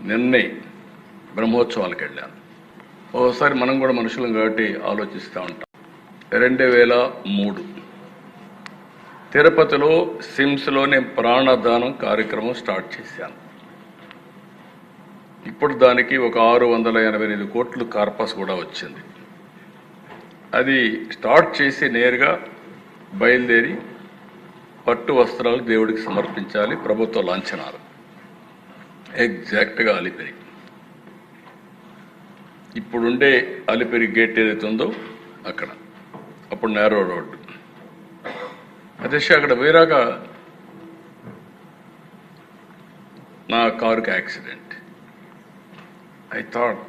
నిన్నే బ్రహ్మోత్సవాలకు వెళ్ళాను. ఓసారి మనం కూడా మనుషులం కాబట్టి ఆలోచిస్తూ ఉంటాం. 2003 తిరుపతిలో సిమ్స్లో నేను ప్రాణదానం కార్యక్రమం స్టార్ట్ చేశాను. ఇప్పుడు దానికి ఒక 688 కోట్లు కార్పస్ కూడా వచ్చింది. అది స్టార్ట్ చేసి నేరుగా బయలుదేరి పట్టు వస్త్రాలు దేవుడికి సమర్పించాలి, ప్రభుత్వ లాంఛనాలు. ఎగ్జాక్ట్గా అలిపిరి, ఇప్పుడుండే అలిపిరి గేట్ ఏదైతే ఉందో అక్కడ, అప్పుడు నేరో రోడ్డు. అదే అక్కడ పోయిరాక నా కారుకి యాక్సిడెంట్. ఐ థాట్,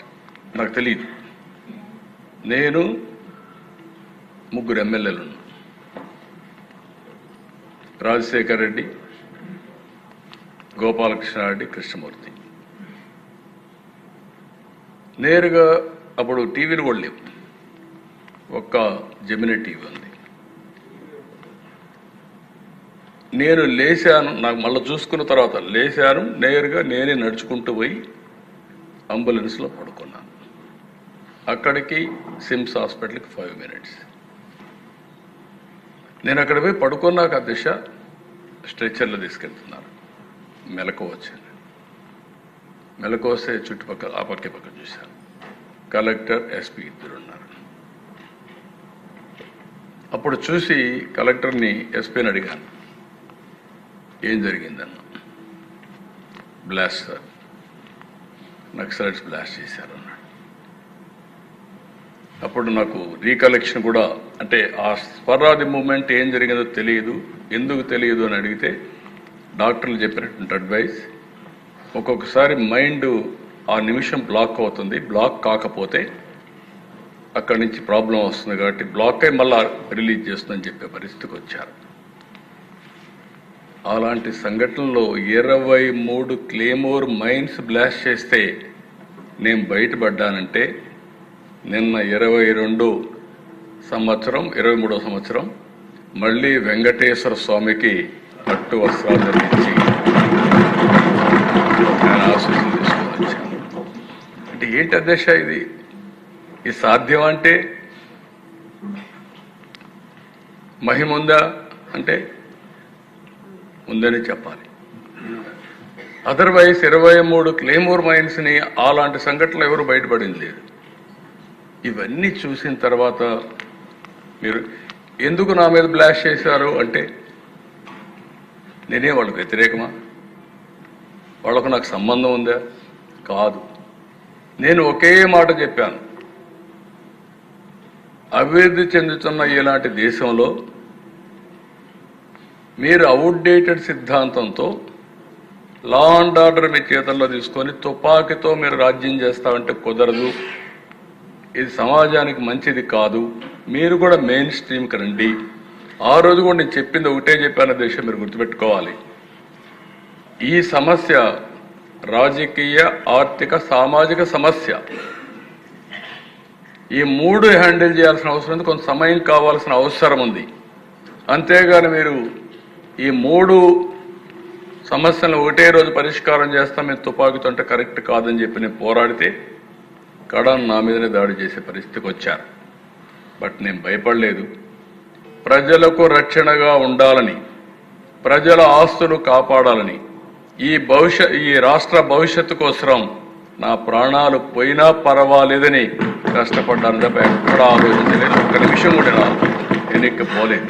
నాకు తెలియదు, నేను ముగ్గురు ఎమ్మెల్యేలు ఉన్నాను, రాజశేఖర్ రెడ్డి, గోపాలకృష్ణారెడ్డి, కృష్ణమూర్తి. నేరుగా అప్పుడు టీవీలు కూడా లేవు, ఒక్క జెమినీ టీవీ ఉంది. నేను లేచాను, నాకు మళ్ళీ చూసుకున్న తర్వాత లేచాను, నేరుగా నేనే నడుచుకుంటూ పోయి అంబులెన్స్లో పడుకున్నాను. అక్కడికి సిమ్స్ హాస్పిటల్కి 5 minutes. నేను అక్కడ పోయి పడుకున్నాక ఆ దిశ స్ట్రెచ్చర్లో తీసుకెళ్తున్నారు. మెలకు వచ్చాను, మెలకు వస్తే చుట్టుపక్కల ఆ పక్క చూశాను, కలెక్టర్, ఎస్పీ ఇద్దరు ఉన్నారు. అప్పుడు చూసి కలెక్టర్ని, ఎస్పీని అడిగాను, ఏం జరిగిందన్న. బ్లాస్ట్ సార్, నక్సలైట్స్ బ్లాస్ట్ చేశారు అన్నాడు. అప్పుడు నాకు రీకలెక్షన్ కూడా, అంటే ఆ స్పరాది మూమెంట్ ఏం జరిగిందో తెలియదు, ఎందుకు తెలియదు అని అడిగితే డాక్టర్లు చెప్పినటువంటి అడ్వైస్, ఒక్కొక్కసారి మైండ్ ఆ నిమిషం బ్లాక్ అవుతుంది, బ్లాక్ కాకపోతే అక్కడి నుంచి ప్రాబ్లం వస్తుంది కాబట్టి బ్లాక్ అయి మళ్ళా రిలీజ్ చేస్తుందని చెప్పే పరిస్థితికి వచ్చారు. అలాంటి సంఘటనలో 23 క్లేమోర్ మైన్స్ బ్లాస్ట్ చేస్తే నేను బయటపడ్డానంటే నిన్న 22వ సంవత్సరం 23వ సంవత్సరం మళ్ళీ వెంకటేశ్వర స్వామికి పట్టు వస్త్రాలు ధరించి నేను ఆశీస్సులు తీసుకొని వచ్చాను. అంటే ఏంటి అధ్యక్ష ఇది సాధ్యం అంటే మహిమ ఉందా అంటే ఉందని చెప్పాలి. అదర్వైజ్ 23 క్లేమోర్ మైన్స్ని అలాంటి సంఘటనలు ఎవరు బయటపడింది లేదు. ఇవన్నీ చూసిన తర్వాత మీరు ఎందుకు నా మీద బ్లాస్ట్ చేశారు అంటే నేనే వాళ్ళకు వ్యతిరేకమా, వాళ్ళకు నాకు సంబంధం ఉందా? కాదు. నేను ఒకే మాట చెప్పాను, అభివృద్ధి చెందుతున్న ఇలాంటి దేశంలో మీరు అవుట్డేటెడ్ సిద్ధాంతంతో లా అండ్ ఆర్డర్ మీ చేతుల్లో తీసుకొని తుపాకీతో మీరు రాజ్యం చేస్తామంటే కుదరదు, ఇది సమాజానికి మంచిది కాదు, మీరు కూడా మెయిన్ స్ట్రీమ్కి రండి. ఆ రోజు కూడా నేను చెప్పింది ఒకటే చెప్పాను దేశం, మీరు గుర్తుపెట్టుకోవాలి. ఈ సమస్య రాజకీయ, ఆర్థిక, సామాజిక సమస్య, ఈ 3 హ్యాండిల్ చేయాల్సిన అవసరం ఉంది, కొంత సమయం కావాల్సిన అవసరం ఉంది. అంతేగాని మీరు ఈ 3 సమస్యలను ఒకటే రోజు పరిష్కారం చేస్తాం మేము తుపాకీతో అంటే కరెక్ట్ కాదని చెప్పి నేను పోరాడితే కడాన్ నా మీదనే దాడి చేసే పరిస్థితికి వచ్చారు. బట్ నేను భయపడలేదు. ప్రజలకు రక్షణగా ఉండాలని, ప్రజల ఆస్తులు కాపాడాలని, ఈ రాష్ట్ర భవిష్యత్తు కోసం నా ప్రాణాలు పోయినా పర్వాలేదని కష్టపడ్డాను తప్ప ఎక్కడ ఆలోచించలేదు. ఒక్క నిమిషం కూడా నేను ఎన్నికపోలేదు.